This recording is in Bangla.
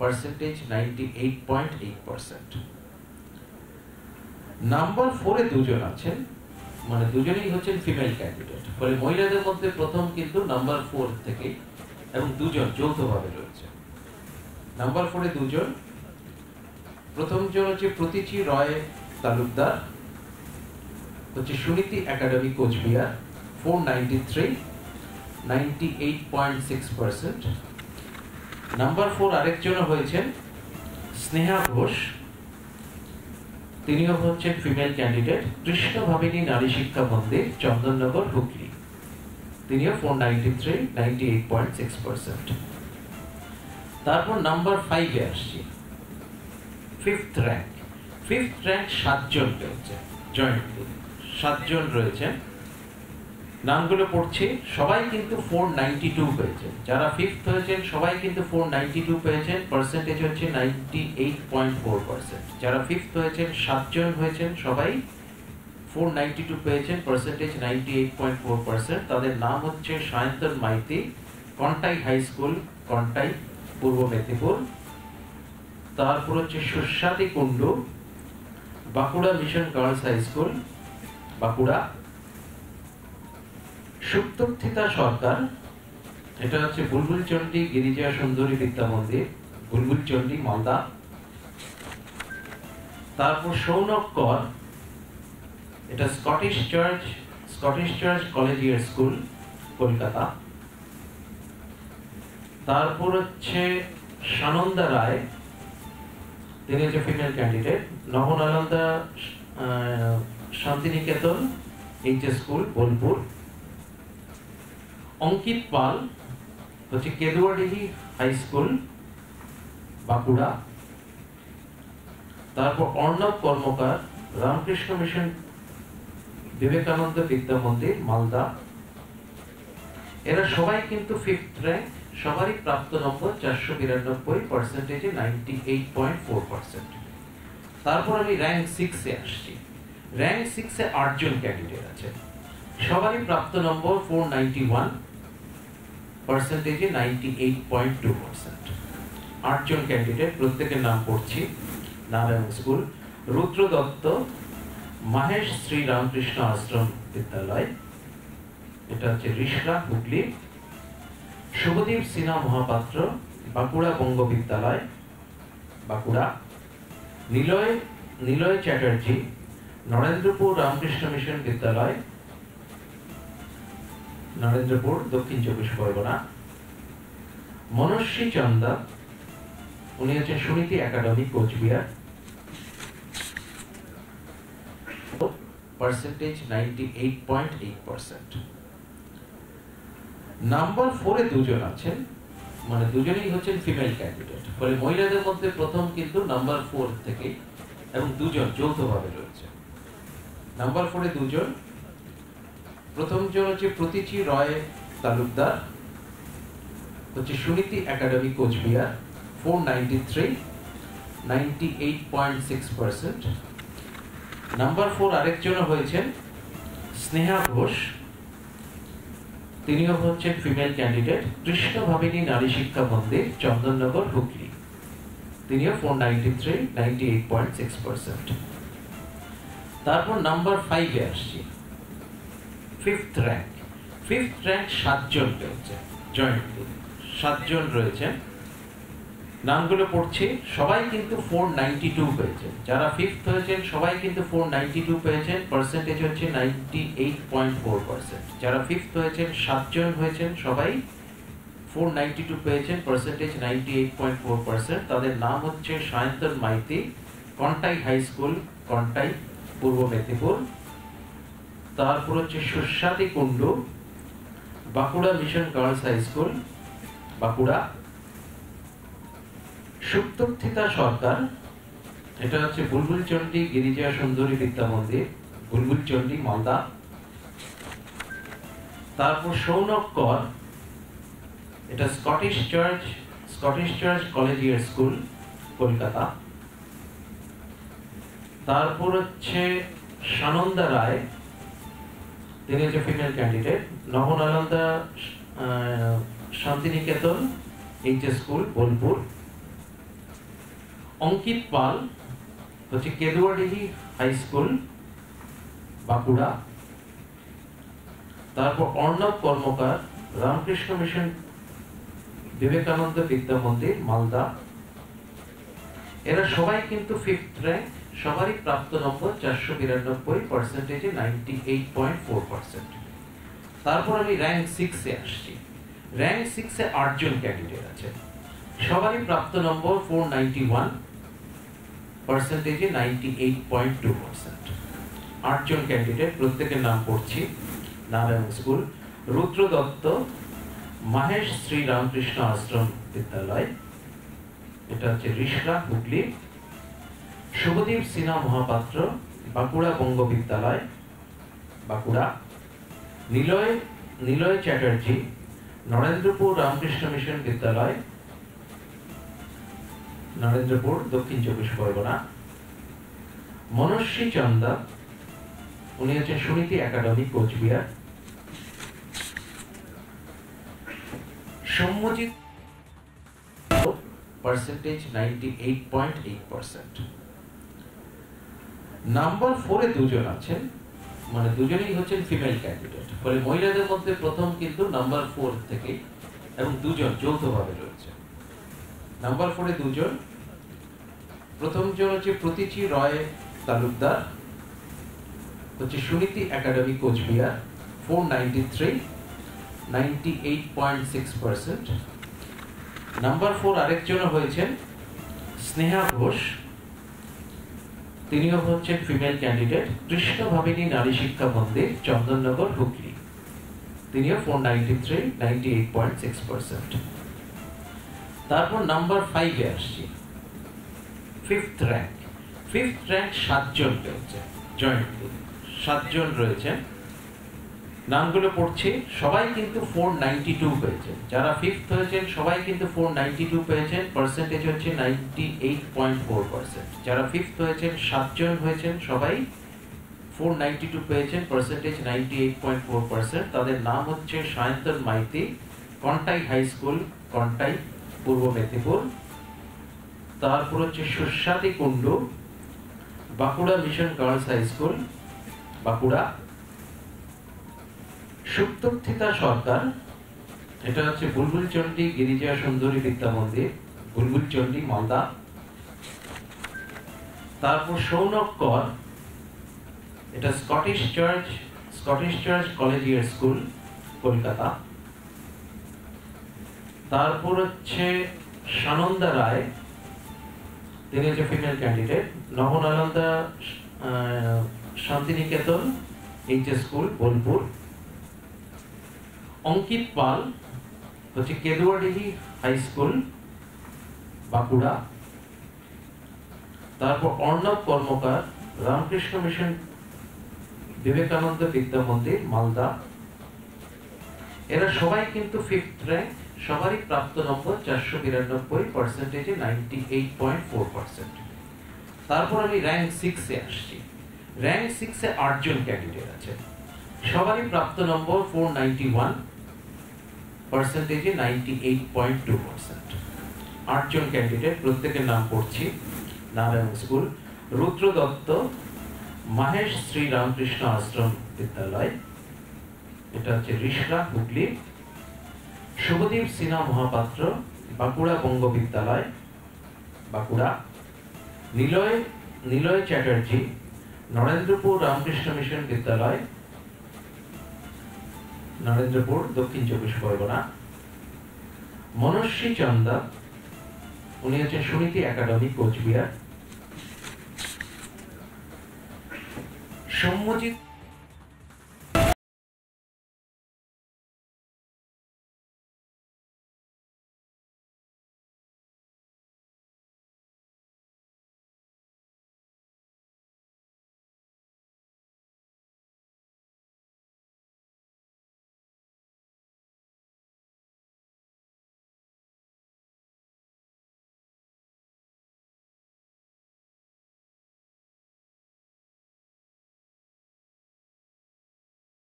পার্সেন্টেজ 98.8%। নাম্বার 4-এ দুজন আছেন, মানে দুজনেই হচ্ছেন ফিমেল ক্যান্ডিডেট। ফলে মহিলাদের মধ্যে প্রথম কিন্তু নাম্বার 4 থেকে এবং দুজন যৌথভাবে রয়েছে। নাম্বার 4-এ দুজন, প্রথম জন হচ্ছে প্রতীচি রয় তালুকদার, হচ্ছে সুনীতি একাডেমি কোচবিহার, 493, 98.6%। নাম্বার 4 আরেকজন হয়েছেন স্নেহা ঘোষ, তিনিও হচ্ছেন ফিমেল ক্যান্ডিডেট, কৃষ্ণ ভাবিনী নারী শিক্ষা মন্দির, চন্দননগর, হুগলি, তিনিও 493, 98.6%। তারপর নাম্বার 5-এ আসছি, ফিফথ র্যাঙ্ক। ফিফথ র্যাঙ্ক 7 জন রয়েছে, জয়েন্টলি 7 জন রয়েছেন। নামগুলো পড়ছি, সবাই কিন্তু 492 পেয়েছেন। যারা ফিফথ হয়েছেন সবাই কিন্তু 492 পেয়েছেন, পার্সেন্টেজ হচ্ছে 98.4%। যারা ফিফথ হয়েছেন 7 জন হয়েছেন, সবাই 492 পেয়েছেন, পার্সেন্টেজ 98.4%। তাদের নাম হচ্ছে সায়ন্তন মাইতি, কন্টাই হাই স্কুল, কন্টাই, পূর্ব মেদিনীপুর। তারপর হচ্ছে Suswati Kundu, Bankura mission girls high school, Bankura. Suptathita Sarkar, এটা হচ্ছে বুলবুল চন্ডী গিরিজা সুন্দরী বিদ্যা মন্দির, বুলবুল চন্ডী, মালদা। তারপর সৌনক কর, এটা Scottish church collegiate school, Kolkata. তারপর হচ্ছে সানন্দা রায়, তিনি হচ্ছে female candidate, Nabanalanda Santiniketan HS school, Bolpur. Ankit Pal হচ্ছে কেদুয়াডিহি হাই স্কুল, বাঁকুড়া। তারপর অর্ণব কর্মকার, রামকৃষ্ণ মিশন বিবেকানন্দ বিদ্যা মন্দির, মালদা। এরা সবাই কিন্তু ফিফথ র্যাঙ্ক, সবারই প্রাপ্ত নম্বর 492, পার্সেন্টেজে 98.4%। তারপর আমি র্যাঙ্ক 6-এ আসছি। র্যাঙ্ক 6-এ 8 জন ক্যান্ডিডেট আছে, সবারই প্রাপ্ত নম্বর 491, পার্সেন্টেজে 98.2%। 8 জন ক্যান্ডিডেট, প্রত্যেকের নাম পড়ছি, নাম এবং স্কুল। রুদ্র দত্ত, মহেশ শ্রী রামকৃষ্ণ আশ্রম বিদ্যালয়, এটা হচ্ছে রিশরা, হুগলি। শুভদীপ সিনহা মহাপাত্র, বাঁকুড়া বঙ্গ বিদ্যালয়, বাঁকুড়া। নিলয় চ্যাটার্জি, নরেন্দ্রপুর রামকৃষ্ণ মিশন বিদ্যালয়, নরেন্দ্রপুর, দক্ষিণ 24 পরগনা। মনস্বী চন্দা, উনি হচ্ছেন Suniti academy Cooch Behar, percentage 98.8%। Number 4-এ দুজন আছেন, মানে দুজনেই হচ্ছেন ফিমেল ক্যান্ডিডেট। ফলে মহিলাদের মধ্যে প্রথম কিন্তু নাম্বার 4 থেকে এবং দুজন যৌথভাবে রয়েছে। নাম্বার 4-এ দুজন, প্রথম জন হচ্ছে প্রতীচি রয় তালুকদার, হচ্ছে সুনীতি একাডেমি কোচবিহার, 493, 98.6%। নাম্বার 4 আরেকজন হয়েছেন স্নেহা ঘোষ, তিনিও হচ্ছেন ফিমেল ক্যান্ডিডেট, কৃষ্ণ ভাবিনী নারী শিক্ষা মন্দির, চন্দননগর, হুগলি, তিনিও 493, 98.6%। তারপর নাম্বার 5-এ আসছি, ফিফথ র্যাঙ্ক। ফিফথ র্যাঙ্ক 7 জন রয়েছে, জয়েন্টলি 7 জন রয়েছেন। নামগুলো পড়ছি, সবাই কিন্তু 492 পেয়েছেন। যারা ফিফথ হয়েছেন সবাই কিন্তু 492 পেয়েছেন, পার্সেন্টেজ হচ্ছে 98.4%। যারা ফিফথ হয়েছেন 7 জন হয়েছেন, সবাই 492 পেয়েছেন, পার্সেন্টেজ 98.4%। তাদের নাম হচ্ছে সায়ন্তন মাইতি, কন্টাই হাই স্কুল, কন্টাই, পূর্ব মেদিনীপুর। তারপর হচ্ছে Suswati Kundu, Bankura mission girls high school, Bankura. Suptathita Sarkar, এটা হচ্ছে বুলবুল চন্ডী গিরিজা সুন্দরী বিদ্যা মন্দির, বুলবুল চন্ডী, মালদা। তারপর সৌনক কর, এটা Scottish church collegiate school, Kolkata. তারপর হচ্ছে সানন্দা রায়, তিনি হচ্ছে female candidate, Nabanalanda Santiniketan HS school, Bolpur. Ankit Pal হচ্ছে কেদুয়াডিহি হাই স্কুল বাঁকুড়া। তারপর অর্ণব কর্মকার রামকৃষ্ণ মিশন বিবেকানন্দ বিদ্যা মন্দির মালদা। এরা সবাই কিন্তু 5th র্যাঙ্ক, সবারই প্রাপ্ত নম্বর 492 পার্সেন্টেজে 98.4%। তারপর আমি র্যাঙ্ক 6 এ আসছি। র্যাঙ্ক 6 এ 8 জন ক্যান্ডিডেট আছে, সবারই প্রাপ্ত নম্বর 491 পার্সেন্টেজে 98.2%। 8 জন ক্যান্ডিডেট, প্রত্যেকের নাম পড়ছি। নারায়ণ স্কুল, রুদ্র দত্ত মহেশ শ্রী রামকৃষ্ণ আশ্রম বিদ্যালয়, এটা হচ্ছে রিষড়া হুগলি। শুভদীপ সিনহা মহাপাত্র বাঁকুড়া বঙ্গ বিদ্যালয় বাঁকুড়া। নিলয় চ্যাটার্জি নরেন্দ্রপুর রামকৃষ্ণ মিশন বিদ্যালয় নরেন্দ্রপুর দক্ষিণ 24 পরগনা। মনস্বী চন্দা, উনি হচ্ছেন Suniti academy Cooch Behar. Soumyajit percentage 98.8%। Number 4 এ দুজন আছেন, মানে দুজনেই হচ্ছেন ফিমেল ক্যান্ডিডেট, ফলে মহিলাদের মধ্যে প্রথম কিন্তু নাম্বার 4 থেকে এবং দুজন যৌথভাবে রয়েছে। নাম্বার 4 এ দুজন, প্রথম জন হচ্ছে প্রতীচি রয় তালুকদার, হচ্ছে সুনীতি একাডেমি কোচবিহার, 493, 98.6%। নাম্বার 4 আরেকজন হয়েছেন স্নেহা ঘোষ, তিনিও হচ্ছেন ফিমেল ক্যান্ডিডেট, কৃষ্ণ ভাবিনী নারী শিক্ষা মন্দির চন্দননগর হুগলি, তিনিও 493, 98.6%। তারপর নাম্বার 5 এ আসছি। 5th র্যাঙ্ক 7 জন পেয়েছে, জয়েন্টলি 7 জন রয়েছেন। নামগুলো পড়ছি, সবাই কিন্তু 492 পেয়েছেন। যারা 5th হয়েছেন সবাই কিন্তু 492 পেয়েছেন, পার্সেন্টেজ হচ্ছে 98.4%। যারা 5th হয়েছেন 7 জন হয়েছেন, সবাই 492 পেয়েছেন, পার্সেন্টেজ 98.4%। তাদের নাম হচ্ছে সায়ন্তন মাইতি, কন্টাই হাই স্কুল কন্টাই পূর্ব মেদিনীপুর। তারপর হচ্ছে Suswadi Kundu Bankura mission girls high school Bankura. Suptathita Sarkar, এটা হচ্ছে বুলবুল চণ্ডী গিরিজা সুন্দরী বিদ্যা মন্দির বুলবুল চণ্ডী মালদা। তারপর সৌনক কর, এটা Scottish church collegiate school Kolkata. তারপর হচ্ছে সানন্দা রায়, তিনি হচ্ছে female candidate, Nabanalanda Santiniketan HS school Bolpur. Ankit Pal হচ্ছে কেদুয়াডিহি হাই স্কুল বাঁকুড়া। তারপর অর্ণব কর্মকার রামকৃষ্ণ মিশন বিবেকানন্দ বিদ্যা মন্দির মালদা। এরা সবাই কিন্তু 5th র্যাঙ্ক, সবারই প্রাপ্ত নম্বর 492 পার্সেন্টেজে 98.4%। তারপর আমি র্যাঙ্ক 6 এ আসছি। র্যাঙ্ক 6 এ 8 জন ক্যান্ডিডেট আছে, সবারই প্রাপ্ত নম্বর 491 পার্সেন্টেজে 98.2%। 8 জন ক্যান্ডিডেট, প্রত্যেকের নাম পড়ছি। নারায়ণ স্কুল, রুদ্র দত্ত মহেশ শ্রী রামকৃষ্ণ আশ্রম বিদ্যালয়, এটা হচ্ছে রিষড়া হুগলি। শুভদীপ সিনহা মহাপাত্র বাঁকুড়া বঙ্গ বিদ্যালয় বাঁকুড়া। নিলয় চ্যাটার্জি নরেন্দ্রপুর রামকৃষ্ণ মিশন বিদ্যালয় নরেন্দ্রপুর দক্ষিণ 24 পরগনা। মনস্বী চন্দা, উনি হচ্ছেন সুনীতি একাডেমি কোচবিহার। সৌম্যজিৎ